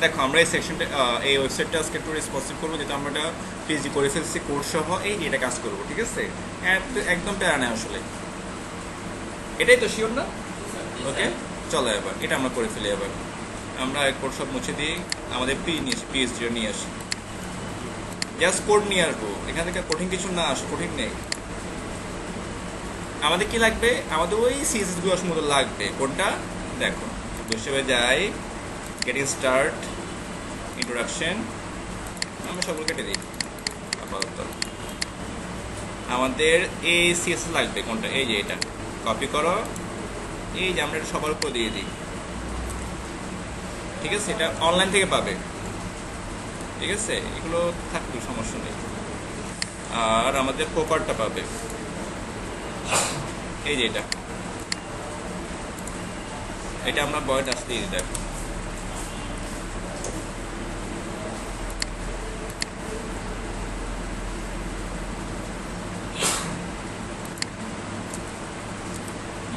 দেখো আমরা এই সেকশনটা এই ওয়েবসাইটটা আজকে একটু রেসপন্সিভ করবো, যেহেতু আমরা এটা পিএইচডি করে ফেলছি কোর্স সহ, এই এটা কাজ করবো, ঠিক আছে? একদম প্যারা নেই আসলে, এটাই তো শিওর না? ওকে, চলো এবার এটা আমরা করে ফেলি। এবার আমরা কোড সব মুছে দিই, আমাদের পিএইচডিটা নিয়ে আসি, জাস্ট কোড নিয়ে আসবো, এখান থেকে কঠিন কিছু না আসে, কঠিন নেই। আমাদের কি লাগবে? আমাদের ওই সিএসএস গুলো মতো লাগবে। কোনটা? দেখো, হিসেবে যাই, গেটিং স্টার্ট, ইন্ট্রোডাকশন, আমরা সবগুলো কেটে দিই আপাতত। আমাদের এই সিএসএস লাগবে কোনটা? এই যে এটা কপি করো, এই যে আমরা এটা সবার উপর দিয়ে দিই, ঠিক আছে? এটা অনলাইন থেকে পাবে, ঠিক আছে? এগুলো থাকবে, সমস্যা নেই। আর আমাদের প্রপারটা পাবে এই যে এটা, এটা আমরা বয়েড আসতে দিয়ে দিই।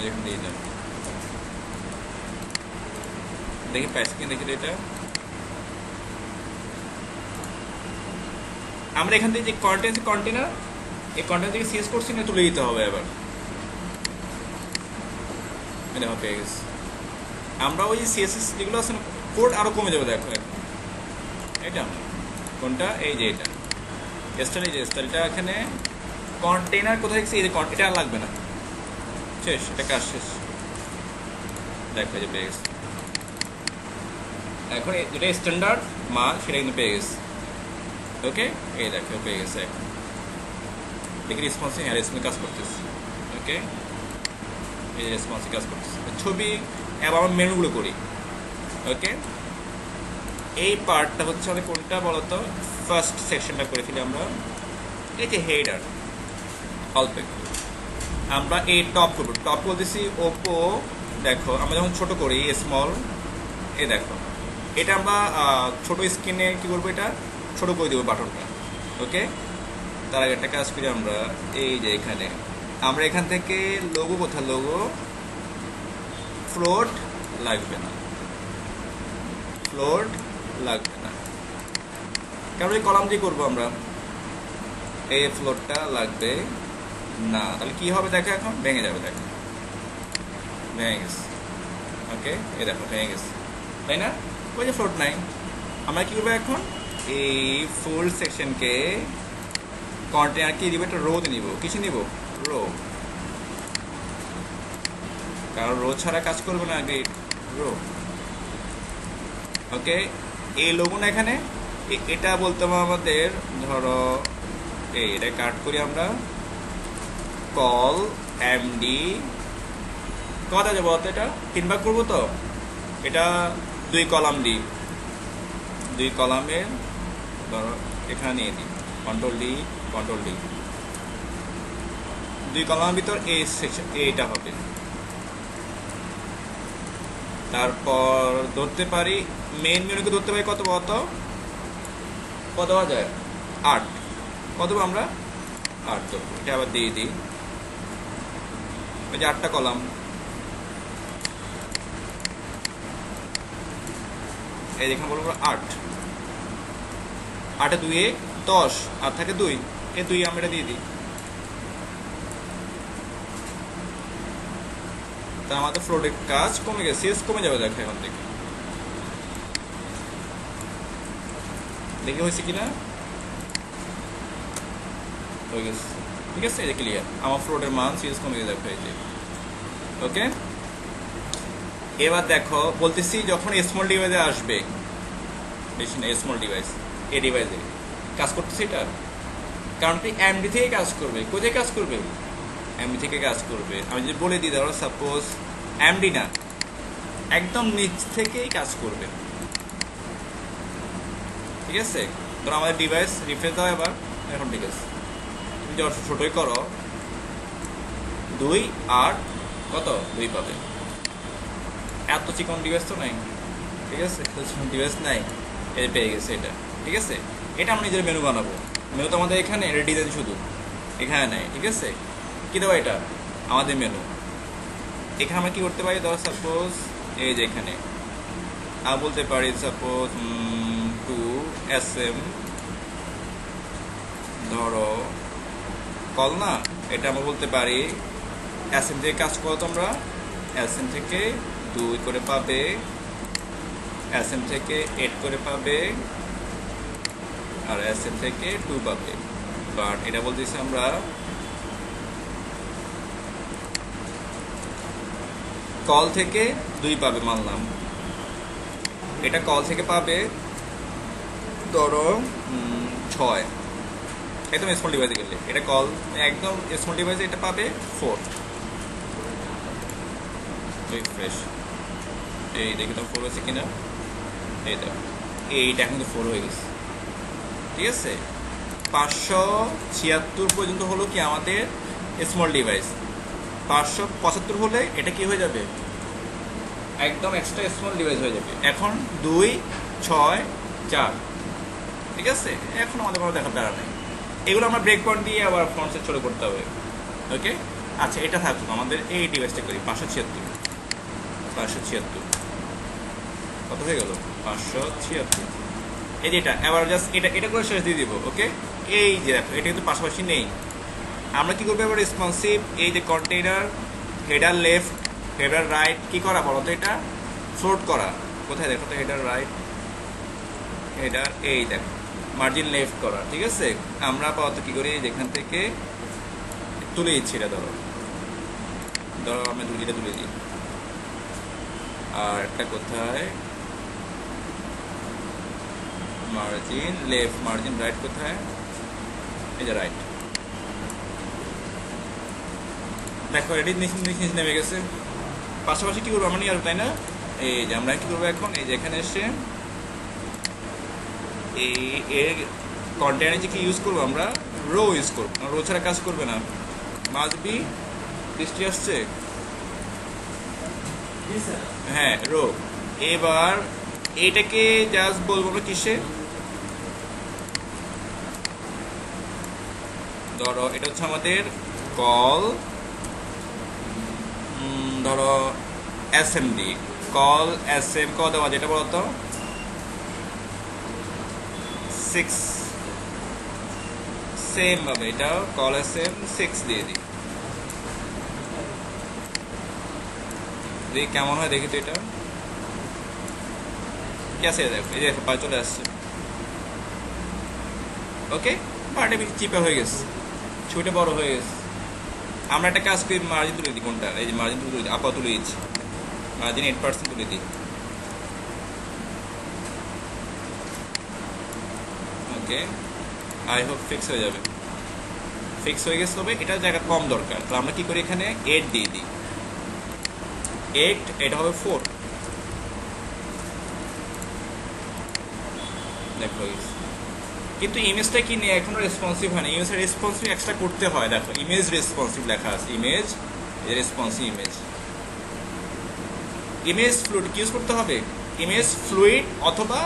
দেখুন দিয়ে দেন, দেখি পাইছি কিনা, দেখি এটা। আমরা এখান থেকে যে কন্টেনার, এই কন্টেনার থেকে সিএস করছি না, তুলে দিতে হবে। এবার দেখো পেয়ে গেছি আমরা। ওই সিএসএস যেগুলো আছে না, কোড আরো কমে যাবে। দেখো এখন এটা আমরা কোনটা? এই যে এটা স্টাইল, এই যে স্টাইলটা এখানে কন্টেনার কোথায় গেছে, এই যে এটা আর লাগবে না, শেষ, এটা কাজ শেষ। দেখো যে পেয়ে গেছে। এখন যেটা স্ট্যান্ডার্ড মান সেটা কিন্তু পেয়ে গেছে। ওকে, এই দেখো পেয়ে গেছে। এখন দেখি রেসপন্সিভ, হ্যাঁ রেসপন্সিভ কাজ করতেছে। ওকে, এই যে রেসপন্সিভ কাজ করতেছে। ছবি এবার আমরা মেনুগুলো করি। ওকে, এই পার্টটা হচ্ছে আমাদের কোনটা বলতো? ফার্স্ট সেকশনটা করে ফেলি আমরা। এই যে হেডার, অল্প একটু আমরা এই টপ করবো। টপ বলতেছি ওপো। দেখো আমরা যখন ছোট করি স্মল, এই দেখো এটা আমরা ছোট স্ক্রিনে কি করবো, এটা ছোট করে দেবো বাটনটা। ওকে, তার আগে একটা কাজ করি আমরা, এই যে এখানে আমরা এখান থেকে লোগো, কোথায় লোগো? ফ্লোট লাগবে না, ফ্লোট লাগবে না, কারণ এই কলাম দিয়ে করবো আমরা, এই ফ্লোটটা লাগবে না। তাহলে কি হবে দেখো, এখন ভেঙে যাবে। দেখো ভেঙে গেছে। ওকে, এই দেখো ভেঙে গেছে, তাই না? ওই যে ফ্লোট নাই। আমরা কি করবো এখন? এই ফুল সেকশনকে কন্টেনার কি দিব? একটা রোতে নিব। কিছু নিব? রো, কারণ রো ছাড়া কাজ করবে না, আগে রো। ওকে, এই লোগো না এখানে, এটা বলতে হবে আমাদের, ধরো এটা কাট করি আমরা, কল এমডি, কথা যাবো এটা 3 ভাগ করবো তো, এটা 2 কলাম দিই, 2 কলামের ধরো এখানে নিয়ে দিই, কন্ট্রোল ডি, কন্ট্রোল ডি, 2 কলামের ভিতর এই সেকশন এইটা হবে। তারপর ধরতে পারি মেইন মেনুকে ধরতে পারি কত দেওয়া যায়? 8। কত আমরা 8 দেবো, এটা আবার দিয়ে দিই, ওই যে 8টা কলাম। এই যেখানে বলবো 8, 8 2 10, আর থাকে 2, এই 2 আমরা এটা দিয়ে দিই। তা আমাদের ফ্লোটের কাজ কমে গেছে, সিএস কমে যাবে। দেখো এখন থেকে দেখি হয়েছে কিনা, হয়ে গেছে, ঠিক আছে? এটা ক্লিয়ার, আমার ফ্লোটের মান সিএস কমে গেছে। দেখো এই যে। ওকে, এবার দেখো বলতেছি যখন স্মল ডিভাইসে আসবে, বেশি না, স্মল ডিভাইস, এই ডিভাইসে কাজ করতেছে এটা, কারণ তুই এমডি থেকে কাজ করবে। কোথায় কাজ করবে? এমডি থেকে কাজ করবে। আমি যদি বলে দিই, ধরো সাপোজ এমডি না, একদম নিচ থেকেই কাজ করবে, ঠিক আছে? ধরো আমাদের ডিভাইস রিফ্রেশ দাও এবার, এখন ঠিক আছে। তুমি যখন ছোটোই করো, 2 আর কত 2 পাবে। এত চিকন ডিভাইস তো নাই, ঠিক আছে? চিকন ডিভাইস নাই, এটা পেয়ে গেছে এটা, ঠিক আছে? এটা আমরা নিজের মেনু বানাবো। মেনু তো আমাদের এখানে ডিজাইন শুধু এখানে নাই, ঠিক আছে? কী দেবো? এটা আমাদের মেনু। এখানে আমরা কি করতে পারি? ধরো সাপোজ এই যে এখানে আমি বলতে পারি সাপোজ টু এস এম, ধরো কল না, এটা আমরা বলতে পারি এস এম থেকে কাজ করো তোমরা, এস এম থেকে 2 করে পাবে, এস এম থেকে 8 করে পাবে, আর এস এম থেকে 2 পাবে। বাট এটা বলতেছি আমরা কল থেকে 2 পাবে মানলাম, এটা কল থেকে পাবে ধরো 6, একদম স্মল ডিভাইসে গেলে এটা কল, একদম স্মল ডিভাইসে এটা পাবে 4। রিফ্রেশ, এই দেখি তো 4 হয়েছে কিনা, এই দেখো এইটা এখন তো 4 হয়ে গেছে। ঠিক আছে, 576 পর্যন্ত হলো কি আমাদের স্মল ডিভাইস, 575 হলে এটা কি হয়ে যাবে, একদম এক্সট্রা স্মল ডিভাইস হয়ে যাবে। এখন 2, 6, 4, ঠিক আছে, এখন আমাদের কোনো দেখা দাঁড়া নেই, এগুলো আমরা ব্রেক পয়েন্ট দিয়ে আবার ফ্রন্ট সাইড শুরু করতে হবে। ওকে, আচ্ছা এটা থাকুক, আমাদের এই ডিভাইসটা করি 576 কত হয়ে গেল, 576। এই যে এটা এবার জাস্ট এটা করে শেষ দিয়ে দিব। ওকে, এই যে দেখো এটা কিন্তু পাশাপাশি নেই, আমরা কি করবো এবার রেসপন্সিভ, এই যে container header left header right কি করা বলো তো, এটা ফ্লোট করা, কোথায় দেখো তো হেডার রাইট হেডার, এই দেখো মার্জিন লেফট করা। ঠিক আছে, আমরা আপাতত কি করি, যেখান থেকে তুলে দিচ্ছি, এটা ধরো আমি এটা তুলে দিই, আর একটা কোথায় মার্জিন লেফট মার্জিন রাইট কোথায়, এই যে রাইট, দেখো এটি নিচে নেমে গেছে। পাশাপাশি কি করবো আমরা নিয়ে আসবো, তাই না? এই যে আমরা কি করবো এখন, এই যে এখানে এসে এই এর কন্টেনারে যে কি ইউজ করবো, আমরা রো ইউজ করবো, রো ছাড়া কাজ করবে না, মাস্ট বি, বৃষ্টি আসছে, হ্যাঁ রো। এবার এইটাকে জাস্ট বলবো না কিসে, ধরো এটা হচ্ছে আমাদের কল, ধরো S M D, call S M call দেওয়া যেটা বলতো 6, সেম ভাবে এটা কল এস এম 6 দিয়ে দিই, দেখি কেমন হয়, দেখি তো এটা কি আছে, দেখো এই দেখো চলে আসছে। ওকে, বাট এটা চিপা হয়ে গেছে, ছুটে বড় হয়ে গেছে। আমরা একটা কাজ করি, মার্জিন তুলে দিই, কোনটা, এই যে মার্জিন তুলে দিই, আপা তুলে দিচ্ছি, মার্জিন 8% তুলে দিই। ওকে, আই হোপ ফিক্স হয়ে যাবে, ফিক্স হয়ে গেছে। তবে এটার জায়গা কম দরকার, তো আমরা কি করি এখানে 8 দিয়ে দিই, 8 এটা হবে 4, দেখো কিন্তু ইমেজটা কি নেই এখনো রেসপন্সিভ হয় না, ইমেজের রেসপন্সিভ এক্সট্রা করতে হয়। দেখো ইমেজ রেসপন্সিভ লেখা আছে, image responsive, image fluid use করতে হবে, ইমেজ ফ্লুইড, অথবা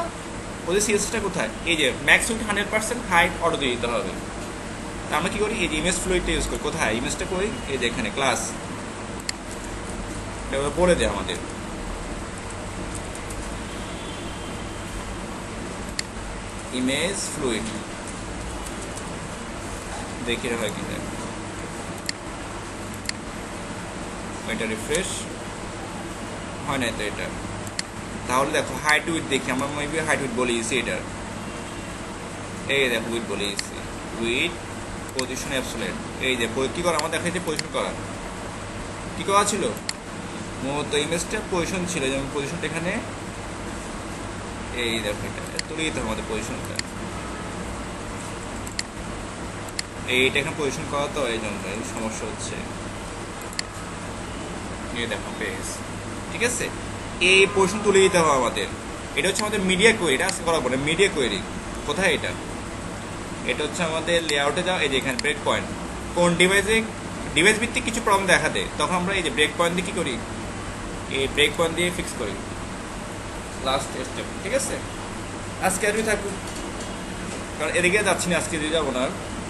ওদের সিএসটা কোথায়, এই যে ম্যাক্স উইথ 100% হাইট অটো দিয়ে দিতে হবে। তা আমরা কি করি, এই যে ইমেজ ফ্লুইডটা ইউজ করি, কোথায় ইমেজটা করি, এই যে এখানে ক্লাস, এটা বলে দেয় আমাদের ইমেজ ফ্লুইড, দেখি হয় কিনা, এটা রিফ্রেশ হয় না তো এটা, তাহলে দেখো হাইট উইথ দেখি, আমরা মেবি হাইট উইথ বলে দিয়েছি এটার, এই দেখো উইথ বলে দিয়েছি, উইথ পজিশন অ্যাবসোলেট, এই যে কি করা আমার দেখা যাচ্ছে, পজিশন করা কি করা ছিল, মূলত ইমেজটা পজিশন ছিল, যেমন পজিশনটা এখানে, এই দেখো এটা তুলে দিতে হবে আমাদের পজিশনটা, এইটা এখানে পজিশন করা, তো এই জন্য সমস্যা হচ্ছে, এই দেখো পেজ। ঠিক আছে, এই পজিশন তুলে দিতে হবে আমাদের, এটা হচ্ছে আমাদের মিডিয়া কোয়েরি, এটা আজকে করা পড়ে মিডিয়া কোয়েরি, কোথায় এটা, এটা হচ্ছে আমাদের লেআউটে যাও, এই যে এখানে ব্রেক পয়েন্ট, কোন ডিভাইসে ডিভাইস ভিত্তিক কিছু প্রবলেম দেখা দেয়, তখন আমরা এই যে ব্রেক পয়েন্ট দিয়ে কী করি, এই ব্রেক পয়েন্ট দিয়ে ফিক্স করি লাস্ট স্টেপ। ঠিক আছে, আজকে আর থাকুক, কারণ এদিকে যাচ্ছি না, আজকে দিয়ে যাবো না।